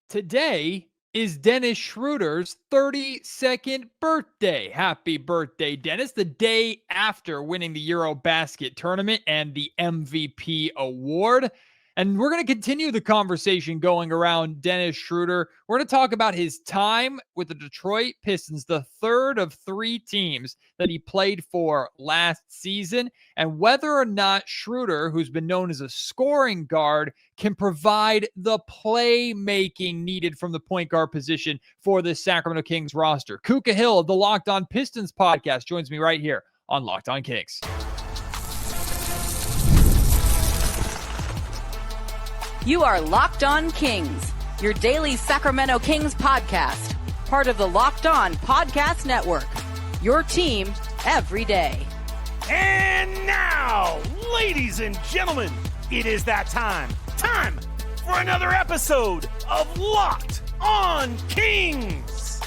Today is Dennis Schroder's 32nd birthday. Happy birthday, Dennis. The day after winning the Eurobasket tournament and the MVP award. And we're going to continue the conversation going around Dennis Schroder. We're going to talk about his time with the Detroit Pistons, the third of three teams that he played for last season, and whether or not Schroder, who's been known as a scoring guard, can provide the playmaking needed from the point guard position for the Sacramento Kings roster. Ku Khahil of the Locked On Pistons podcast joins me right here on Locked On Kings. You are Locked On Kings, your daily Sacramento Kings podcast, part of the Locked On Podcast Network, your team every day. And now, ladies and gentlemen, it is that time for another episode of Locked On Kings.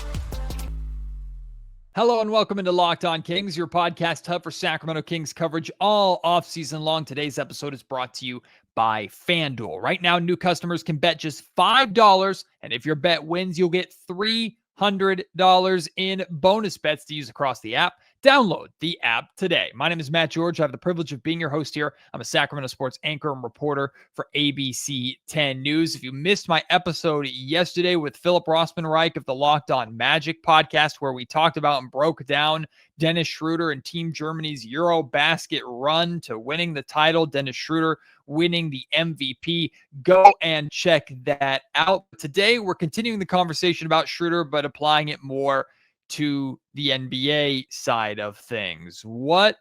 Hello and welcome into Locked On Kings, your podcast hub for Sacramento Kings coverage all offseason long. Today's episode is brought to you by FanDuel. Right now, new customers can bet just $5, and if your bet wins, you'll get $300 in bonus bets to use across the app. Download the app today. My name is Matt George. I have the privilege of being your host here. I'm a Sacramento sports anchor and reporter for ABC 10 News. If you missed my episode yesterday with Philip Rossman-Reich of the Locked On Magic podcast, where we talked about and broke down Dennis Schroder and Team Germany's Eurobasket run to winning the title, Dennis Schroder winning the MVP, go and check that out. Today, we're continuing the conversation about Schroder, but applying it more to the NBA side of things. What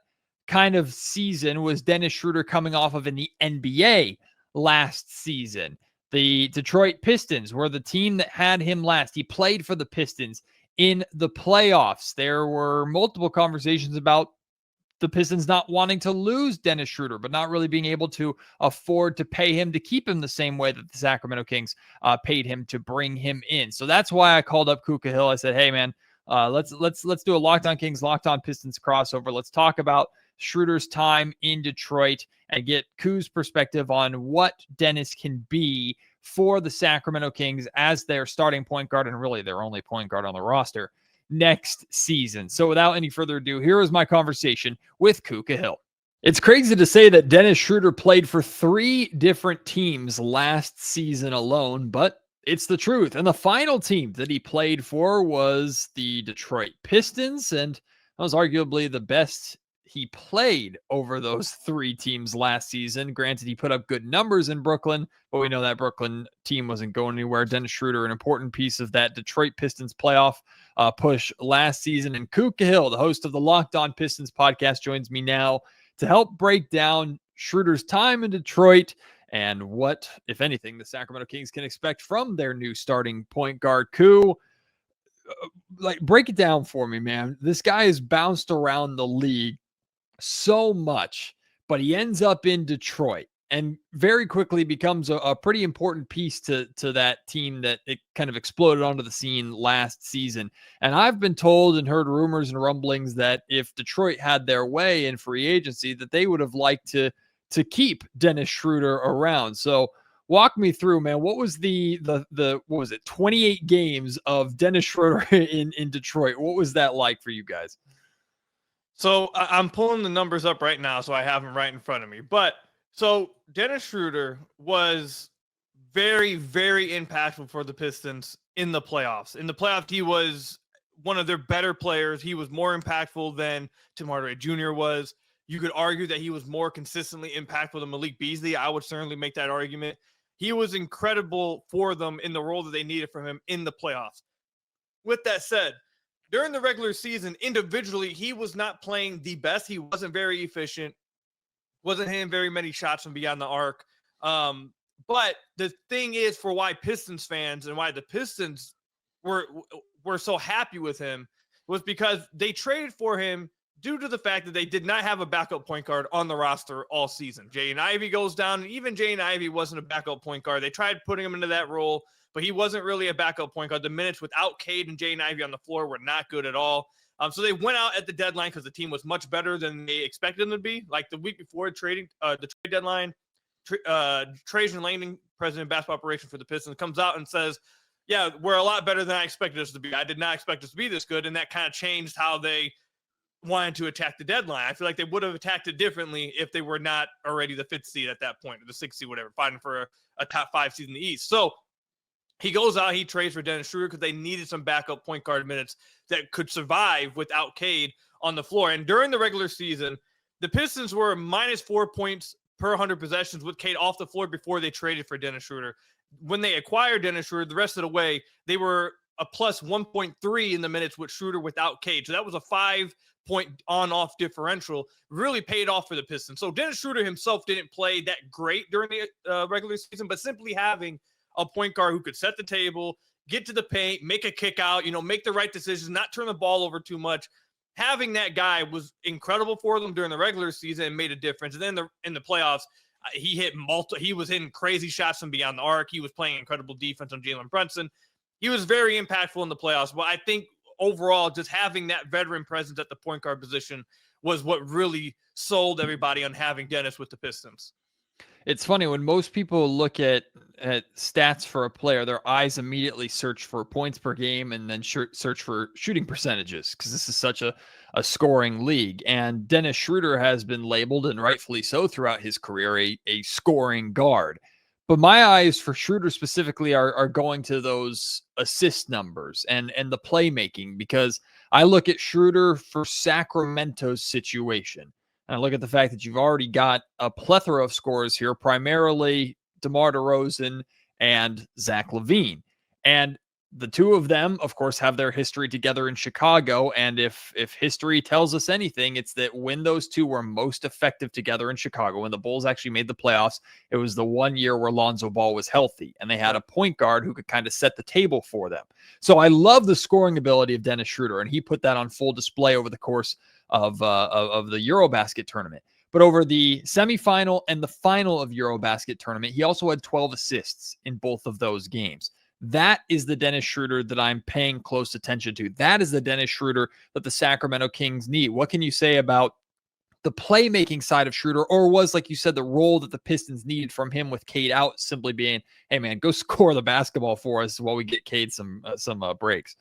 kind of season was Dennis Schroder coming off of in the NBA last season? The Detroit Pistons were the team that had him last. He played for the Pistons in the playoffs. There were multiple conversations about the Pistons not wanting to lose Dennis Schroder, but not really being able to afford to pay him to keep him the same way that the Sacramento Kings paid him to bring him in. So that's why I called up Ku Khahil. I said, hey, man, let's do a Locked On Kings, Locked On Pistons crossover. Let's talk about Schroder's time in Detroit and get Ku's perspective on what Dennis can be for the Sacramento Kings as their starting point guard and really their only point guard on the roster next season. So without any further ado, here is my conversation with Ku Khahil. It's crazy to say that Dennis Schroder played for three different teams last season alone, but it's the truth. And the final team that he played for was the Detroit Pistons, and that was arguably the best he played over those three teams last season. Granted, he put up good numbers in Brooklyn, but we know that Brooklyn team wasn't going anywhere. Dennis Schroder, an important piece of that Detroit Pistons playoff push last season. And Ku Khahil, the host of the Locked On Pistons podcast, joins me now to help break down Schroder's time in Detroit and what, if anything, the Sacramento Kings can expect from their new starting point guard. Ku, break it down for me, man. This guy has bounced around the league so much, but he ends up in Detroit and very quickly becomes a pretty important piece to that team that it kind of exploded onto the scene last season. And I've been told and heard rumors and rumblings that if Detroit had their way in free agency, that they would have liked to keep Dennis Schroder around. So walk me through, man. What was the what was it, 28 games of Dennis Schroder in Detroit? What was that like for you guys? So I'm pulling the numbers up right now, so I have them right in front of me. But so Dennis Schroder was very, very impactful for the Pistons in the playoffs. In the playoffs, he was one of their better players. He was more impactful than Tim Hardaway Jr. was. You could argue that he was more consistently impactful than Malik Beasley. I would certainly make that argument. He was incredible for them in the role that they needed from him in the playoffs. With that said, during the regular season, individually, he was not playing the best. He wasn't very efficient, wasn't hitting very many shots from beyond the arc. But the thing is, for why Pistons fans and why the Pistons were so happy with him was because they traded for him due to the fact that they did not have a backup point guard on the roster all season. Jaden Ivey goes down, and even Jaden Ivey wasn't a backup point guard. They tried putting him into that role, but he wasn't really a backup point guard. The minutes without Cade and Jaden Ivey on the floor were not good at all. So they went out at the deadline because the team was much better than they expected them to be. Like the week before the trade deadline, Trajan Langdon, president of basketball operations for the Pistons, comes out and says, yeah, we're a lot better than I expected us to be. I did not expect us to be this good, and that kind of changed how they wanted to attack the deadline. I feel like they would have attacked it differently if they were not already the 5th seed at that point, or the 6th seed, whatever, fighting for a top 5 seed in the East. So he goes out, he trades for Dennis Schroder because they needed some backup point guard minutes that could survive without Cade on the floor. And during the regular season, the Pistons were -4 points per 100 possessions with Cade off the floor before they traded for Dennis Schroder. When they acquired Dennis Schroder, the rest of the way, they were a plus 1.3 in the minutes with Schroder without Cade. So that was a 5-point on-off differential. Really paid off for the Pistons. So Dennis Schroder himself didn't play that great during the regular season, but simply having a point guard who could set the table, get to the paint, make a kick out, make the right decisions, not turn the ball over too much. Having that guy was incredible for them during the regular season and made a difference. And then in the playoffs, he was hitting crazy shots from beyond the arc. He was playing incredible defense on Jalen Brunson. He was very impactful in the playoffs. But I think overall, just having that veteran presence at the point guard position was what really sold everybody on having Dennis with the Pistons. It's funny when most people look at stats for a player, their eyes immediately search for points per game and then search for shooting percentages because this is such a scoring league. And Dennis Schroder has been labeled, and rightfully so throughout his career, a scoring guard. But my eyes for Schroder specifically are going to those assist numbers and the playmaking, because I look at Schroder for Sacramento's situation. And I look at the fact that you've already got a plethora of scorers here, primarily DeMar DeRozan and Zach LaVine. And the two of them, of course, have their history together in Chicago. And if history tells us anything, it's that when those two were most effective together in Chicago, when the Bulls actually made the playoffs, it was the one year where Lonzo Ball was healthy. And they had a point guard who could kind of set the table for them. So I love the scoring ability of Dennis Schroder, and he put that on full display over the course of the Eurobasket tournament. But over the semifinal and the final of Eurobasket tournament, he also had 12 assists in both of those games. That is the Dennis Schroder that I'm paying close attention to. That is the Dennis Schroder that the Sacramento Kings need. What can you say about the playmaking side of Schroder, or was, like you said, the role that the Pistons needed from him with Cade out simply being, hey, man, go score the basketball for us while we get Cade some breaks?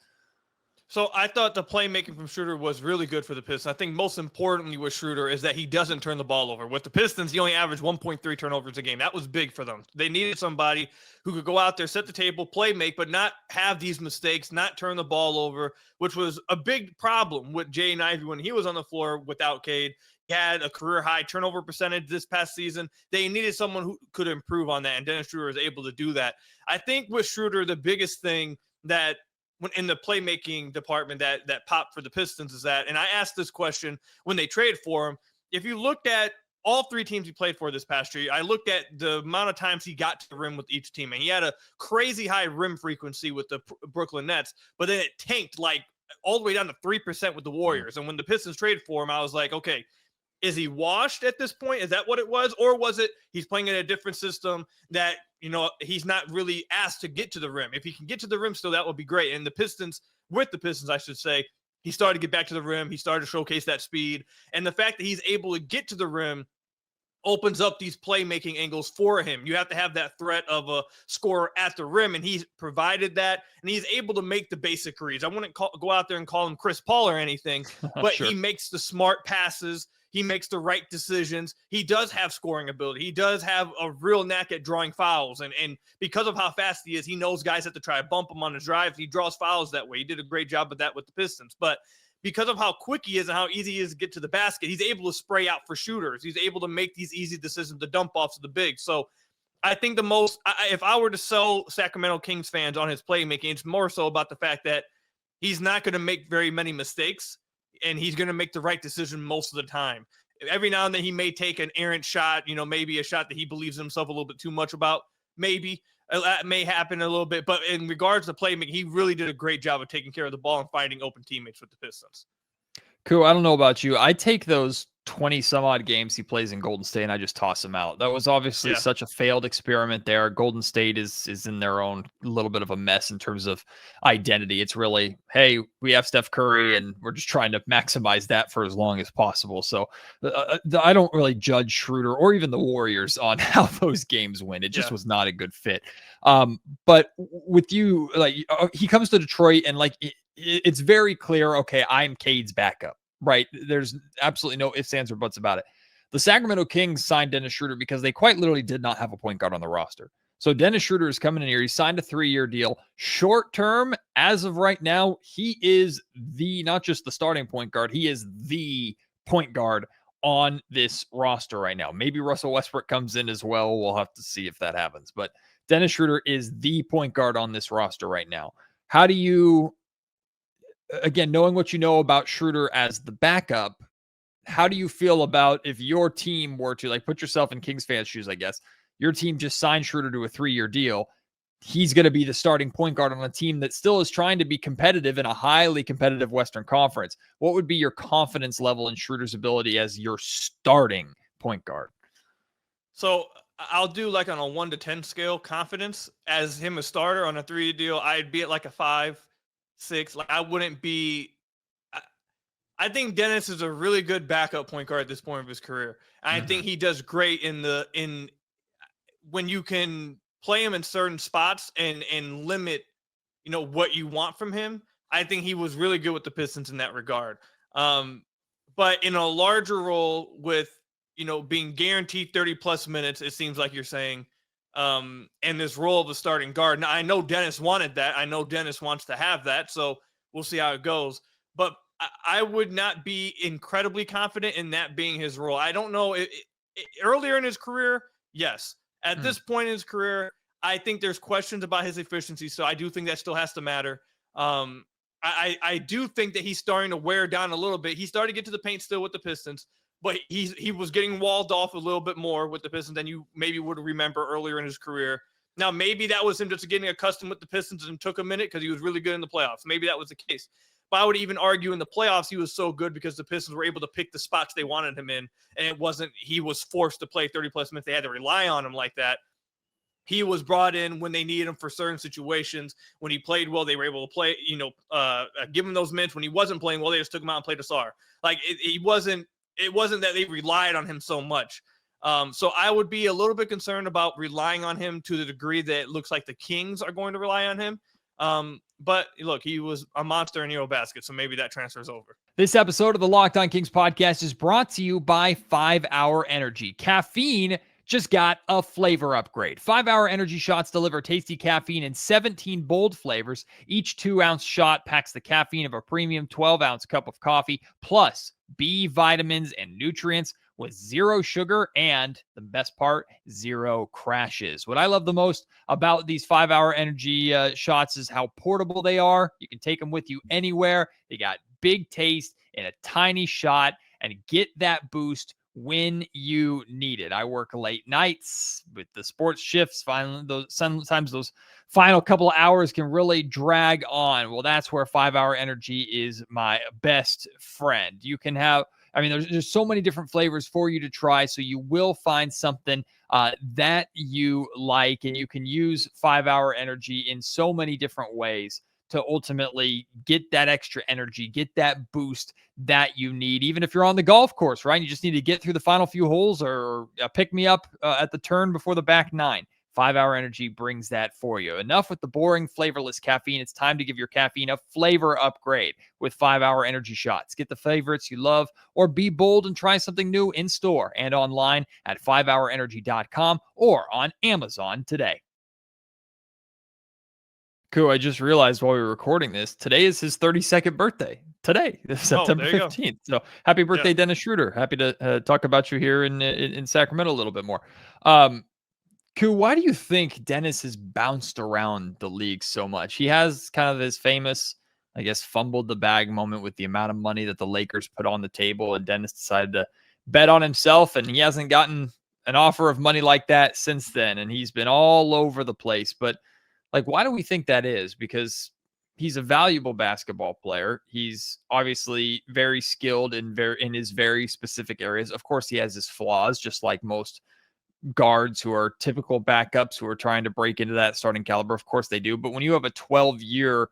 So I thought the playmaking from Schroder was really good for the Pistons. I think most importantly with Schroder is that he doesn't turn the ball over. With the Pistons, he only averaged 1.3 turnovers a game. That was big for them. They needed somebody who could go out there, set the table, play make, but not have these mistakes, not turn the ball over, which was a big problem with Jaden Ivey when he was on the floor without Cade. He had a career-high turnover percentage this past season. They needed someone who could improve on that, and Dennis Schroder was able to do that. I think with Schroder, the biggest thing that when in the playmaking department that popped for the Pistons is that, and I asked this question when they traded for him, if you looked at all three teams he played for this past year, I looked at the amount of times he got to the rim with each team, and he had a crazy high rim frequency with the Brooklyn Nets, but then it tanked like all the way down to 3% with the Warriors. And when the Pistons traded for him, I was like, okay, is he washed at this point? Is that what it was? Or was it he's playing in a different system that, he's not really asked to get to the rim? If he can get to the rim still, that would be great. And with the Pistons, I should say, he started to get back to the rim. He started to showcase that speed. And the fact that he's able to get to the rim opens up these playmaking angles for him. You have to have that threat of a scorer at the rim, and he's provided that, and he's able to make the basic reads. I wouldn't go out there and call him Chris Paul or anything, but Sure. He makes the smart passes. He makes the right decisions. He does have scoring ability. He does have a real knack at drawing fouls. And because of how fast he is, he knows guys have to try to bump him on his drive. He draws fouls that way. He did a great job of that with the Pistons. But because of how quick he is and how easy he is to get to the basket, he's able to spray out for shooters. He's able to make these easy decisions, the dump offs of the big. So I think if I were to sell Sacramento Kings fans on his playmaking, it's more so about the fact that he's not going to make very many mistakes, and he's going to make the right decision most of the time. Every now and then he may take an errant shot, maybe a shot that he believes in himself a little bit too much about. Maybe that may happen a little bit. But in regards to playmaking, he really did a great job of taking care of the ball and finding open teammates with the Pistons. Cool. I don't know about you. I take those 20 some odd games he plays in Golden State and I just toss him out. That was obviously Yeah. such a failed experiment there. Golden State is in their own little bit of a mess in terms of identity. It's really, hey, we have Steph Curry and we're just trying to maximize that for as long as possible. So I don't really judge Schroeder or even the Warriors on how those games went. It just was not a good fit. But with you, like he comes to Detroit and like it's very clear, okay, I'm Cade's backup, right? There's absolutely no ifs, ands, or buts about it. The Sacramento Kings signed Dennis Schroder because they quite literally did not have a point guard on the roster. So Dennis Schroder is coming in here. He signed a 3-year deal. Short term, as of right now, he is not just the starting point guard, he is the point guard on this roster right now. Maybe Russell Westbrook comes in as well. We'll have to see if that happens. But Dennis Schroder is the point guard on this roster right now. How do you, again, knowing what you know about Schroeder as the backup, how do you feel about if your team were to, like, put yourself in Kings fans' shoes, I guess, your team just signed Schroeder to a 3-year deal. He's going to be the starting point guard on a team that still is trying to be competitive in a highly competitive Western Conference. What would be your confidence level in Schroeder's ability as your starting point guard? So I'll do like on a 1 to 10 scale confidence as him a starter on a 3-year deal. I'd be at like a 5, 6. Like I wouldn't be. I think Dennis is a really good backup point guard at this point of his career. I think he does great in when you can play him in certain spots and limit, what you want from him. I think he was really good with the Pistons in that regard. But in a larger role with, being guaranteed 30 plus minutes, it seems like you're saying, and this role of the starting guard. Now I know Dennis wanted that. I know Dennis wants to have that. So we'll see how it goes. But I would not be incredibly confident in that being his role. I don't know. Earlier in his career, yes. At this point in his career, I think there's questions about his efficiency. So I do think that still has to matter. I do think that he's starting to wear down a little bit. He started to get to the paint still with the Pistons, but he was getting walled off a little bit more with the Pistons than you maybe would remember earlier in his career. Now, maybe that was him just getting accustomed with the Pistons and took a minute because he was really good in the playoffs. Maybe that was the case. But I would even argue in the playoffs, he was so good because the Pistons were able to pick the spots they wanted him in. And he was forced to play 30 plus minutes. They had to rely on him like that. He was brought in when they needed him for certain situations. When he played well, they were able to play, give him those minutes. When he wasn't playing well, they just took him out and played Asar. Like it wasn't that they relied on him so much. So I would be a little bit concerned about relying on him to the degree that it looks like the Kings are going to rely on him. But look, he was a monster in Eurobasket, so maybe that transfers over. This episode of the Locked On Kings podcast is brought to you by 5 Hour Energy. Caffeine just got a flavor upgrade. 5 Hour Energy shots deliver tasty caffeine in 17 bold flavors. Each 2-ounce shot packs the caffeine of a premium 12-ounce cup of coffee, plus B vitamins and nutrients with 0 sugar and, the best part, 0 crashes. What I love the most about these 5 Hour Energy shots is how portable they are. You can take them with you anywhere. They got big taste in a tiny shot, and get that boost when you need it. I work late nights with the sports shifts. Sometimes those final couple of hours can really drag on. Well, that's where 5 Hour Energy is my best friend. You can have, there's so many different flavors for you to try, so you will find something that you like, and you can use 5 Hour Energy in so many different ways to ultimately get that extra energy, get that boost that you need. Even if you're on the golf course, right? You just need to get through the final few holes or pick me up at the turn before the back 9. 5 Hour Energy brings that for you. Enough with the boring, flavorless caffeine. It's time to give your caffeine a flavor upgrade with 5 Hour Energy shots. Get the favorites you love, or be bold and try something new in store and online at 5hourenergy.com or on Amazon today. Cool. I just realized while we were recording this, today is his 32nd birthday. Today, September 15th. So happy birthday, Dennis Schroder. Happy to talk about you here in Sacramento a little bit more. Ku, why do you think Dennis has bounced around the league so much? He has kind of his famous, I guess, fumbled the bag moment with the amount of money that the Lakers put on the table, and Dennis decided to bet on himself, and he hasn't gotten an offer of money like that since then, and he's been all over the place. But like, why do we think that is? Because he's a valuable basketball player. He's obviously very skilled in his very specific areas. Of course, he has his flaws, just like most guards who are typical backups who are trying to break into that starting caliber. Of course they do. But when you have a 12-year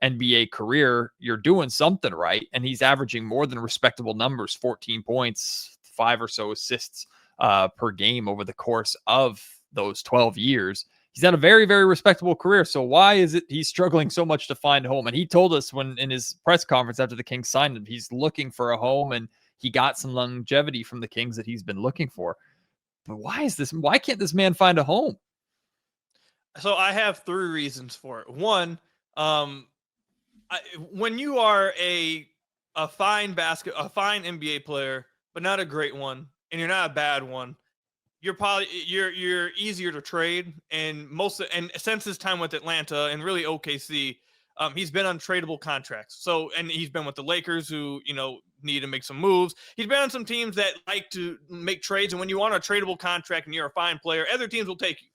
NBA career, you're doing something right. And he's averaging more than respectable numbers, 14 points, 5 or so assists per game over the course of those 12 years. He's had a very, very respectable career. So why is it he's struggling so much to find a home? And he told us when in his press conference after the Kings signed him, he's looking for a home and he got some longevity from the Kings that he's been looking for. But why can't this man find a home? So I have 3 reasons for it. One, when you are a fine NBA player, but not a great one, and you're not a bad one, you're easier to trade. And since his time with Atlanta and really OKC, he's been on tradable contracts. And he's been with the Lakers, who need to make some moves. He's been on some teams that like to make trades, and when you want a tradable contract and you're a fine player, other teams will take you.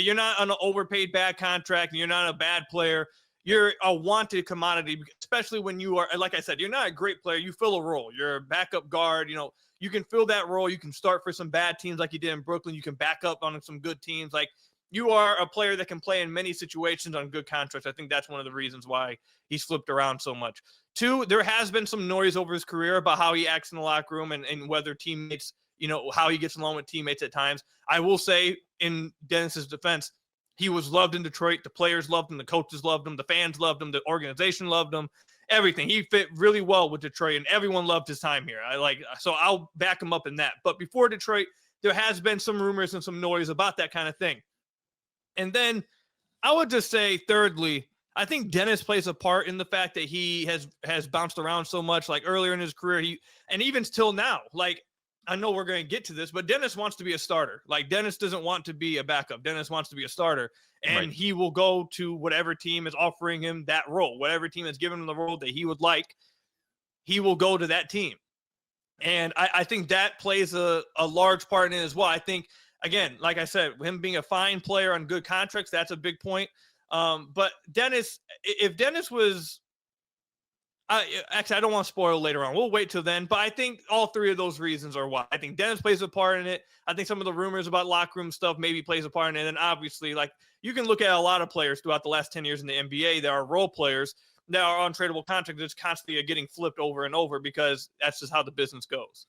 You're not on an overpaid bad contract, and you're not a bad player. You're a wanted commodity, especially when you are, like I said, you're not a great player. You fill a role. You're a backup guard. You can fill that role. You can start for some bad teams like you did in Brooklyn. You can back up on some good teams. Like, you are a player that can play in many situations on good contracts. I think that's one of the reasons why he's flipped around so much. 2, there has been some noise over his career about how he acts in the locker room and whether teammates, how he gets along with teammates at times. I will say, in Dennis's defense, he was loved in Detroit. The players loved him. The coaches loved him. The fans loved him. The organization loved him. Everything. He fit really well with Detroit, and everyone loved his time here. So I'll back him up in that. But before Detroit, there has been some rumors and some noise about that kind of thing. And then I would just say, thirdly, I think Dennis plays a part in the fact that he has bounced around so much. Like, earlier in his career, and even till now, like, I know we're going to get to this, but Dennis wants to be a starter. Like, Dennis doesn't want to be a backup. Dennis wants to be a starter, and right. He will go to whatever team is offering him that role. Whatever team has given him the role that he would like, he will go to that team. And I think that plays a large part in it as well. I think, again, like I said, him being a fine player on good contracts, that's a big point. But Dennis, if Dennis was, actually, I don't want to spoil later on. We'll wait till then. But I think all 3 of those reasons are why. I think Dennis plays a part in it. I think some of the rumors about locker room stuff maybe plays a part in it. And obviously, like, you can look at a lot of players throughout the last 10 years in the NBA. There are role players that are on tradable contracts that's constantly getting flipped over and over because that's just how the business goes.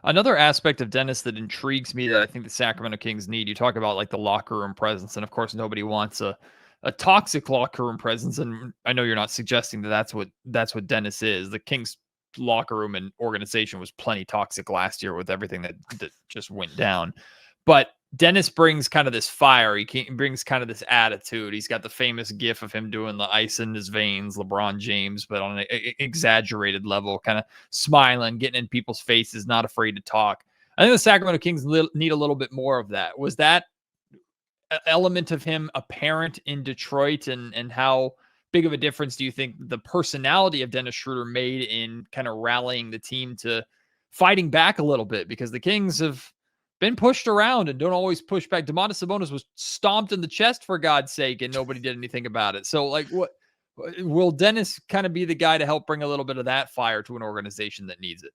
Another aspect of Dennis that intrigues me that I think the Sacramento Kings need, you talk about like the locker room presence, and of course nobody wants a toxic locker room presence, and I know you're not suggesting that that's what Dennis is. The Kings locker room and organization was plenty toxic last year with everything that just went down. But Dennis brings kind of this fire. He brings kind of this attitude. He's got the famous gif of him doing the ice in his veins, LeBron James, but on an exaggerated level, kind of smiling, getting in people's faces, not afraid to talk. I think the Sacramento Kings need a little bit more of that. Was that element of him apparent in Detroit, and how big of a difference do you think the personality of Dennis Schroder made in kind of rallying the team to fighting back a little bit? Because the Kings have been pushed around and don't always push back. Domantas Sabonis was stomped in the chest, for God's sake, and nobody did anything about it. So, like, what will Dennis kind of be the guy to help bring a little bit of that fire to an organization that needs it?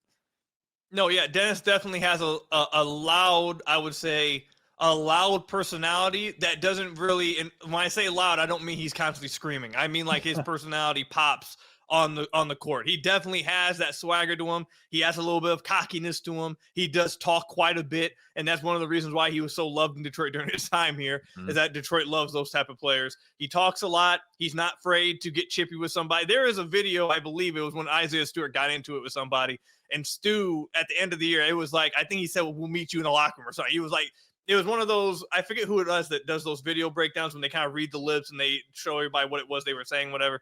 No, yeah, Dennis definitely has a loud, I would say, a loud personality that doesn't really, and when I say loud, I don't mean he's constantly screaming. I mean, like, his personality pops on the court. He definitely has that swagger to him. He has a little bit of cockiness to him. He does talk quite a bit, and that's one of the reasons why he was so loved in Detroit during his time here, is that Detroit loves those type of players. He talks a lot. He's not afraid to get chippy with somebody. There is a video, I believe it was when Isaiah Stewart got into it with somebody, and Stu, at the end of the year, it was like, I think he said, we'll meet you in the locker room or something. He was like, it was one of those, I forget who it was that does those video breakdowns when they kind of read the lips and they show everybody what it was they were saying, whatever.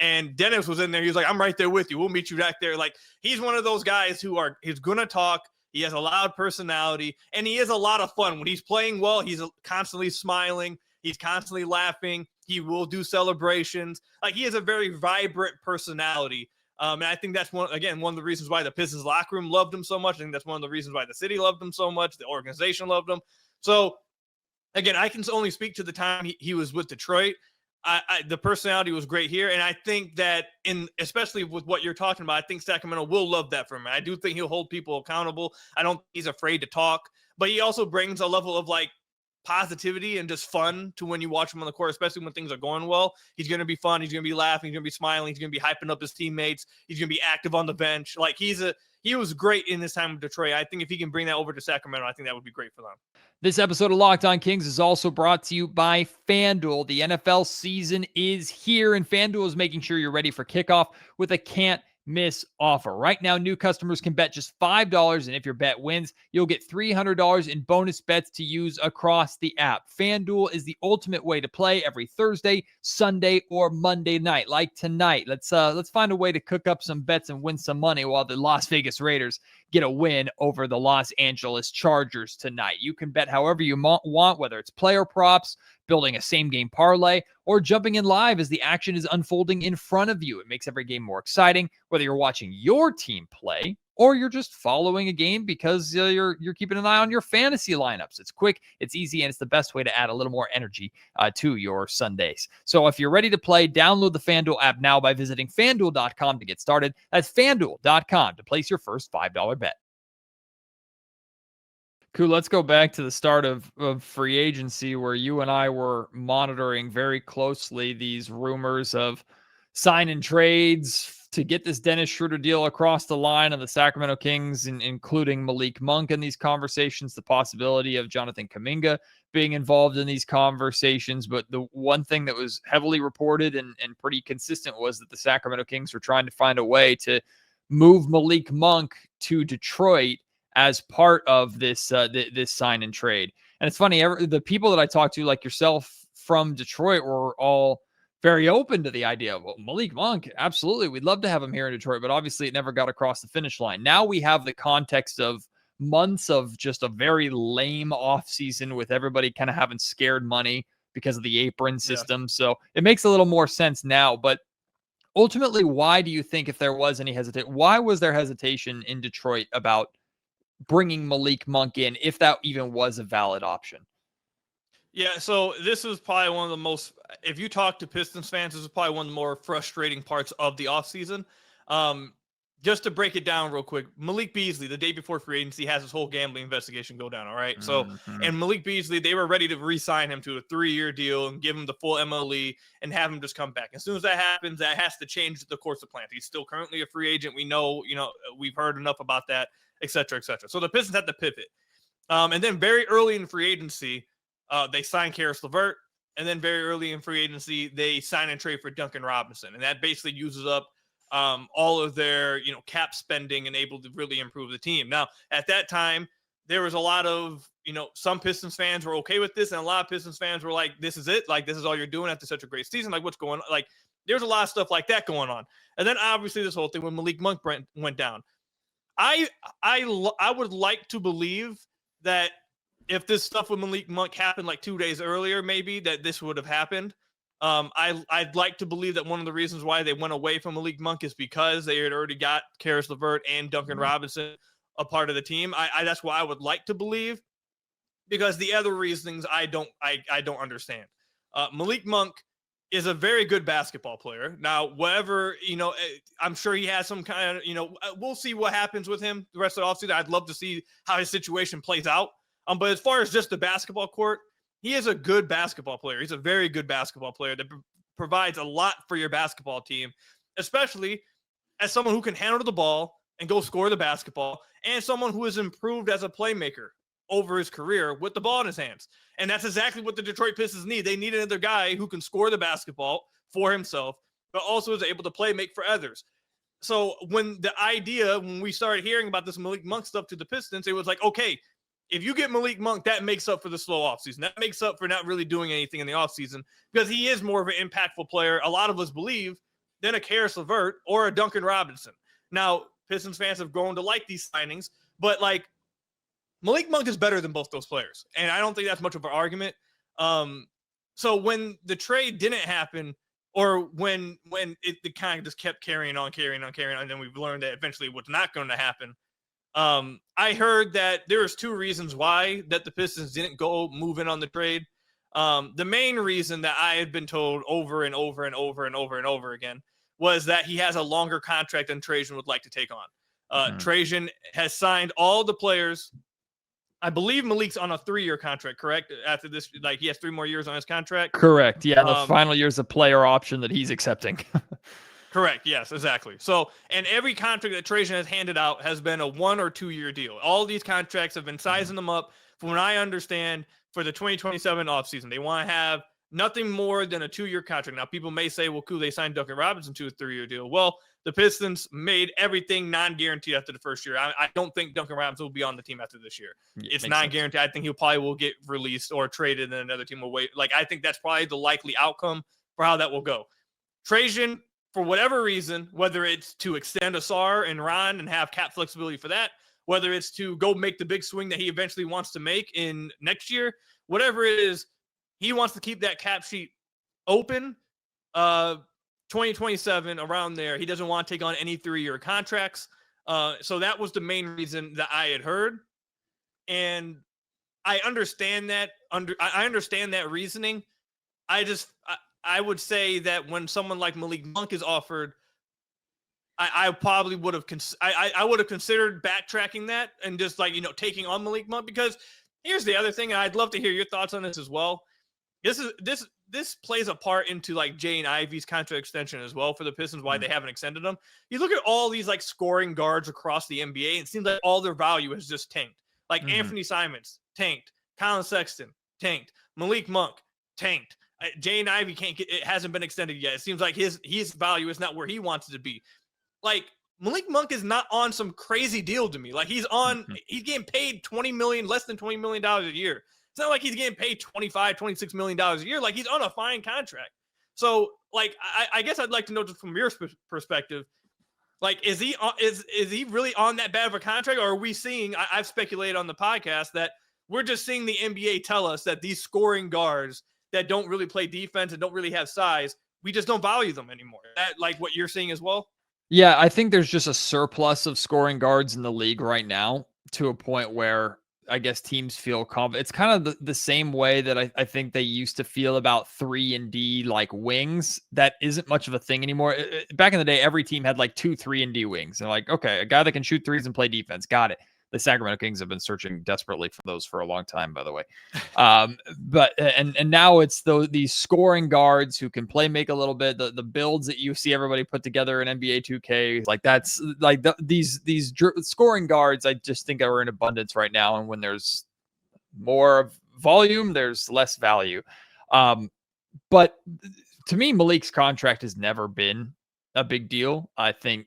And Dennis was in there. He was like, I'm right there with you. We'll meet you back there. Like, he's one of those guys he's going to talk. He has a loud personality, and he is a lot of fun. When he's playing well, he's constantly smiling. He's constantly laughing. He will do celebrations. Like, he has a very vibrant personality. And I think that's one of the reasons why the Pistons locker room loved him so much. I think that's one of the reasons why the city loved him so much. The organization loved him. So, again, I can only speak to the time he was with Detroit. the personality was great here, and I think that especially with what you're talking about, I think Sacramento will love that from him. I do think he'll hold people accountable. I don't think he's afraid to talk, but he also brings a level of like positivity and just fun to when you watch him on the court, especially when things are going well. He's going to be fun. He's going to be laughing. He's going to be smiling. He's going to be hyping up his teammates. He's going to be active on the bench. Like he was great in his time with Detroit. I think if he can bring that over to Sacramento, I think that would be great for them. This episode of Locked On Kings is also brought to you by FanDuel. The NFL season is here, and FanDuel is making sure you're ready for kickoff with a can't-miss offer. Right now, new customers can bet just $5, and if your bet wins, you'll get $300 in bonus bets to use across the app. FanDuel is the ultimate way to play every Thursday, Sunday, or Monday night. Like tonight, let's find a way to cook up some bets and win some money while the Las Vegas Raiders get a win over the Los Angeles Chargers tonight. You can bet however you want, whether it's player props, building a same-game parlay, or jumping in live as the action is unfolding in front of you. It makes every game more exciting, whether you're watching your team play or you're just following a game because you're keeping an eye on your fantasy lineups. It's quick, it's easy, and it's the best way to add a little more energy to your Sundays. So if you're ready to play, download the FanDuel app now by visiting FanDuel.com to get started. That's FanDuel.com to place your first $5 bet. Ku, let's go back to the start of free agency where you and I were monitoring very closely these rumors of sign and trades to get this Dennis Schroder deal across the line of the Sacramento Kings, including Malik Monk in these conversations, the possibility of Jonathan Kuminga being involved in these conversations. But the one thing that was heavily reported and pretty consistent was that the Sacramento Kings were trying to find a way to move Malik Monk to Detroit as part of this this sign and trade. And it's funny, the people that I talked to, like yourself from Detroit, were all very open to the idea of, well, Malik Monk, absolutely, we'd love to have him here in Detroit, but obviously it never got across the finish line. Now we have the context of months of just a very lame offseason with everybody kind of having scared money because of the apron system. Yeah. So it makes a little more sense now. But ultimately, why do you think, if there was any hesitation, why was there hesitation in Detroit about bringing Malik Monk in, if that even was a valid option? Yeah, so this is probably one of the most, if you talk to Pistons fans, this is probably one of the more frustrating parts of the offseason. Just to break it down real quick, Malik Beasley, the day before free agency, has his whole gambling investigation go down, all right? So, and Malik Beasley, they were ready to re-sign him to a 3-year deal and give him the full MLE and have him just come back. As soon as that happens, that has to change the course of plans. He's still currently a free agent. We know, we've heard enough about that, et cetera, et cetera. So the Pistons had to pivot. And then very early in free agency, they signed Karis LeVert, and then very early in free agency, they sign and trade for Duncan Robinson, and that basically uses up all of their cap spending and able to really improve the team. Now, at that time, there was a lot of some Pistons fans were okay with this, and a lot of Pistons fans were like, "This is it? Like, this is all you're doing after such a great season? Like, what's going on?" Like, there's a lot of stuff like that going on, and then obviously this whole thing when Malik Monk went down. I would like to believe that if this stuff with Malik Monk happened like 2 days earlier, maybe that this would have happened. I'd like to believe that one of the reasons why they went away from Malik Monk is because they had already got Karis LeVert and Duncan Robinson a part of the team. That's what I would like to believe, because the other reasons I don't understand. Malik Monk is a very good basketball player. Now, whatever, I'm sure he has some kind of, we'll see what happens with him the rest of the offseason. I'd love to see how his situation plays out. But as far as just the basketball court, he is a good basketball player. He's a very good basketball player that provides a lot for your basketball team, especially as someone who can handle the ball and go score the basketball, and someone who has improved as a playmaker over his career with the ball in his hands. And that's exactly what the Detroit Pistons need. They need another guy who can score the basketball for himself, but also is able to play make for others. So when we started hearing about this Malik Monk stuff to the Pistons, it was like, okay, if you get Malik Monk, that makes up for the slow offseason. That makes up for not really doing anything in the offseason, because he is more of an impactful player, a lot of us believe, than a Karis LeVert or a Duncan Robinson. Now, Pistons fans have grown to like these signings, but like Malik Monk is better than both those players, and I don't think that's much of an argument. So when the trade didn't happen, or when it kind of just kept carrying on, and then we've learned that eventually it was not going to happen, I heard that there was 2 reasons why that the Pistons didn't go move in on the trade. The main reason that I had been told over and over and over and over and over again was that he has a longer contract than Trajan would like to take on. Trajan has signed all the players. I believe Malik's on a 3-year contract, correct? After this, like he has 3 more years on his contract. Correct. Yeah, the final year's a player option that he's accepting. Correct. Yes, exactly. So, and every contract that Trajan has handed out has been a 1 or 2 year deal. All these contracts have been sizing them up. From what I understand, for the 2027 offseason, they want to have nothing more than a 2-year contract. Now, people may say, well, cool, they signed Duncan Robinson to a 3-year deal. Well, the Pistons made everything non-guaranteed after the first year. I don't think Duncan Robinson will be on the team after this year. It's non-guaranteed. I think he'll probably will get released or traded, and another team will wait. Like, I think that's probably the likely outcome for how that will go. Trajan, for whatever reason, whether it's to extend Asar and Ron and have cap flexibility for that, whether it's to go make the big swing that he eventually wants to make in next year, whatever it is, he wants to keep that cap sheet open. 2027, around there, he doesn't want to take on any 3-year contracts. So that was the main reason that I had heard. And I understand that. I understand that reasoning. I would say that when someone like Malik Monk is offered, I probably would have I would have considered backtracking that and just taking on Malik Monk, because here's the other thing, and I'd love to hear your thoughts on this as well. This plays a part into Jaden Ivey's contract extension as well for the Pistons, why they haven't extended them. You look at all these scoring guards across the NBA, and it seems like all their value has just tanked. Anthony Simons tanked, Colin Sexton tanked, Malik Monk tanked. Jaden Ivey it hasn't been extended yet. It seems like his value is not where he wants it to be. Malik Monk is not on some crazy deal to me. He's getting paid less than $20 million a year. It's not like he's getting paid $26 million a year. He's on a fine contract. So I guess I'd like to know, just from your perspective, is he really on that bad of a contract? Or are we seeing, I've speculated on the podcast that we're just seeing the NBA tell us that these scoring guards that don't really play defense and don't really have size, we just don't value them anymore. That what you're seeing as well? Yeah, I think there's just a surplus of scoring guards in the league right now, to a point where I guess teams feel confident. It's kind of the same way that I think they used to feel about 3-and-D wings. That isn't much of a thing anymore. Back in the day, every team had 2 3-and-D wings. And okay, a guy that can shoot threes and play defense. Got it. The Sacramento Kings have been searching desperately for those for a long time, by the way. But now it's these scoring guards who can make a little bit. The builds that you see everybody put together in NBA 2K, these scoring guards, I just think are in abundance right now. And when there's more volume, there's less value. But to me, Malik's contract has never been a big deal. I think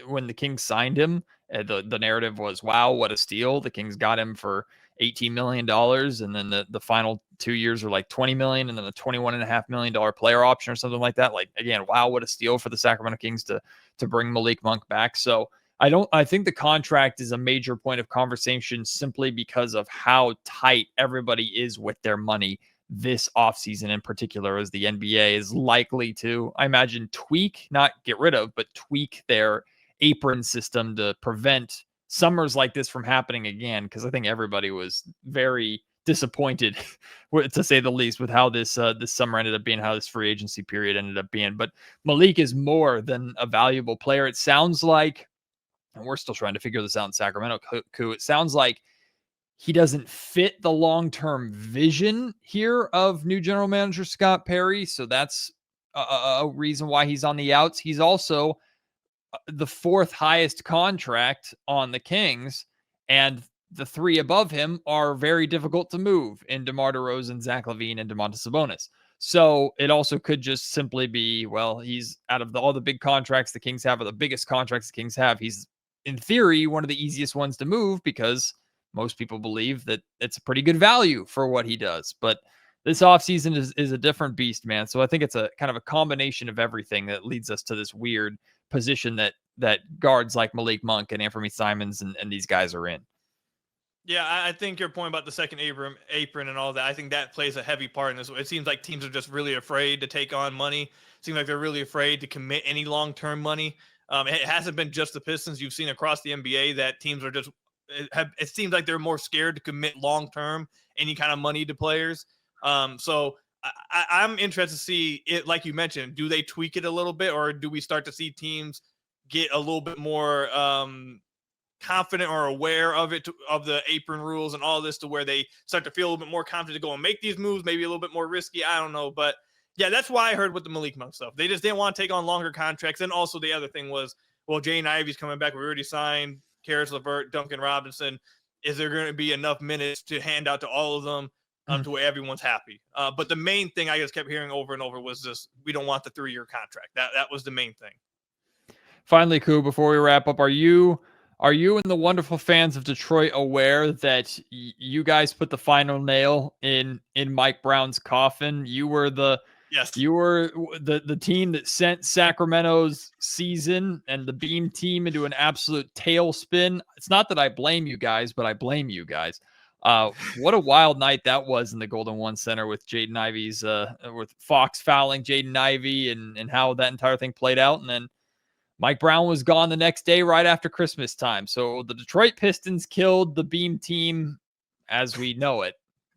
when the Kings signed him, the narrative was, wow, what a steal. The Kings got him for $18 million. And then the final 2 years are $20 million, and then a $21.5 million player option or something like that. Again, wow, what a steal for the Sacramento Kings to bring Malik Monk back. So I think the contract is a major point of conversation, simply because of how tight everybody is with their money this offseason in particular, as the NBA is likely to, I imagine, not get rid of, but tweak their apron system to prevent summers like this from happening again. Because I think everybody was very disappointed, to say the least, with how this summer ended up being, how this free agency period ended up being. But Malik is more than a valuable player. It sounds like, and we're still trying to figure this out in Sacramento, it sounds like he doesn't fit the long-term vision here of new general manager Scott Perry. So that's a reason why he's on the outs. He's also the 4th highest contract on the Kings, and the 3 above him are very difficult to move in DeMar DeRozan, Zach LaVine, and Domantas Sabonis. So it also could just simply be, well, he's out of all the big contracts the Kings have, or the biggest contracts the Kings have, he's in theory one of the easiest ones to move, because most people believe that it's a pretty good value for what he does. But this offseason is a different beast, man. So I think it's a kind of a combination of everything that leads us to this weird position that guards like Malik Monk and Anthony Simons and these guys are in. Yeah, I think your point about the second apron and all that, I think that plays a heavy part in this. It seems like teams are just really afraid to take on money. It seems like they're really afraid to commit any long-term money. It hasn't been just the Pistons. You've seen across the NBA that teams are just, it seems like they're more scared to commit long-term any kind of money to players. So I'm interested to see it, like you mentioned, do they tweak it a little bit, or do we start to see teams get a little bit more confident or aware of it, of the apron rules and all this, to where they start to feel a little bit more confident to go and make these moves, maybe a little bit more risky. I don't know. But yeah, that's why I heard with the Malik Monk stuff. They just didn't want to take on longer contracts. And also the other thing was, well, Jaden Ivey's coming back. We already signed Karis LeVert, Duncan Robinson. Is there going to be enough minutes to hand out to all of them to where everyone's happy? But the main thing I just kept hearing over and over was just, we don't want the 3-year contract. That was the main thing. Finally, Ku, before we wrap up, are you and the wonderful fans of Detroit aware that you guys put the final nail in Mike Brown's coffin? You were the team that sent Sacramento's season and the Beam team into an absolute tailspin. It's not that I blame you guys, but I blame you guys. What a wild night that was in the Golden One Center with Jaden Ivey's with Fox fouling Jaden Ivey and how that entire thing played out. And then Mike Brown was gone the next day right after Christmas time. So the Detroit Pistons killed the Beam team as we know it.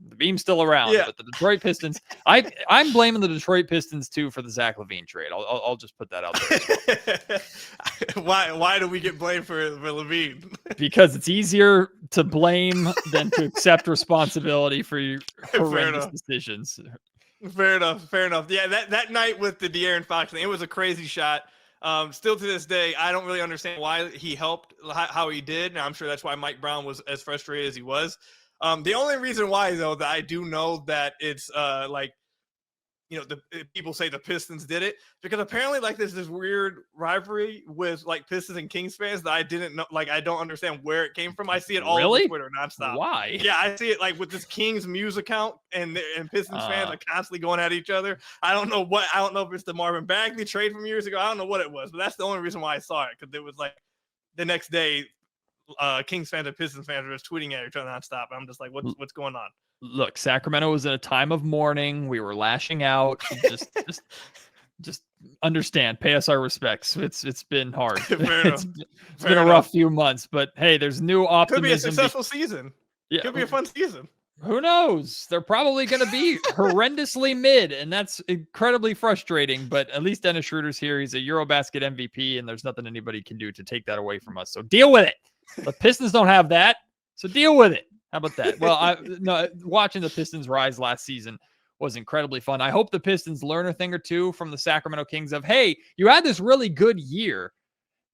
The Beam's still around, but the Detroit Pistons, I'm blaming the Detroit Pistons too for the Zach LaVine trade. I'll just put that out there. Why do we get blamed for LaVine? Because it's easier to blame than to accept responsibility for your horrendous decisions. Fair enough. Yeah, that night with the De'Aaron Fox thing, it was a crazy shot. Still to this day, I don't really understand why he helped, how he did. And I'm sure that's why Mike Brown was as frustrated as he was. The only reason why, though, that I do know that it's the people say the Pistons did it, because apparently there's this weird rivalry with Pistons and Kings fans that I didn't know. I don't understand where it came from. I see it all over Twitter nonstop. Why? Yeah, I see it with this Kings Muse account and Pistons fans are constantly going at each other. I don't know if it's the Marvin Bagley trade from years ago. I don't know what it was, but that's the only reason why I saw it, because it was the next day. Kings fans and Pistons fans were just tweeting at each other nonstop. I'm just like, what's going on? Look, Sacramento was in a time of mourning. We were lashing out. Just understand. Pay us our respects. It's been hard. It's been a rough few months, but hey, there's new optimism. Could be a successful season. Yeah, could be a fun season. Who knows? They're probably going to be horrendously mid, and that's incredibly frustrating. But at least Dennis Schroder's here. He's a Eurobasket MVP, and there's nothing anybody can do to take that away from us. So deal with it. The Pistons don't have that, so deal with it. How about that? Well, watching the Pistons rise last season was incredibly fun. I hope the Pistons learn a thing or two from the Sacramento Kings of, hey, you had this really good year.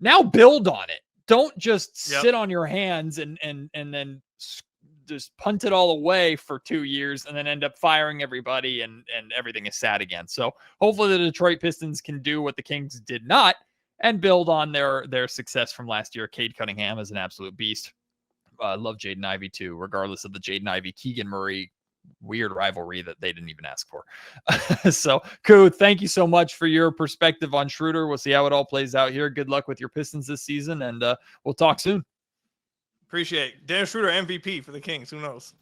Now build on it. Don't just sit on your hands and then just punt it all away for 2 years and then end up firing everybody and everything is sad again. So hopefully the Detroit Pistons can do what the Kings did not and build on their success from last year. Cade Cunningham is an absolute beast. Love Jaden Ivey too, regardless of the Jaden Ivey Keegan Murray weird rivalry that they didn't even ask for. So, Ku, thank you so much for your perspective on Schroder. We'll see how it all plays out here. Good luck with your Pistons this season, and we'll talk soon. Appreciate it. Dennis Schroder MVP for the Kings. Who knows?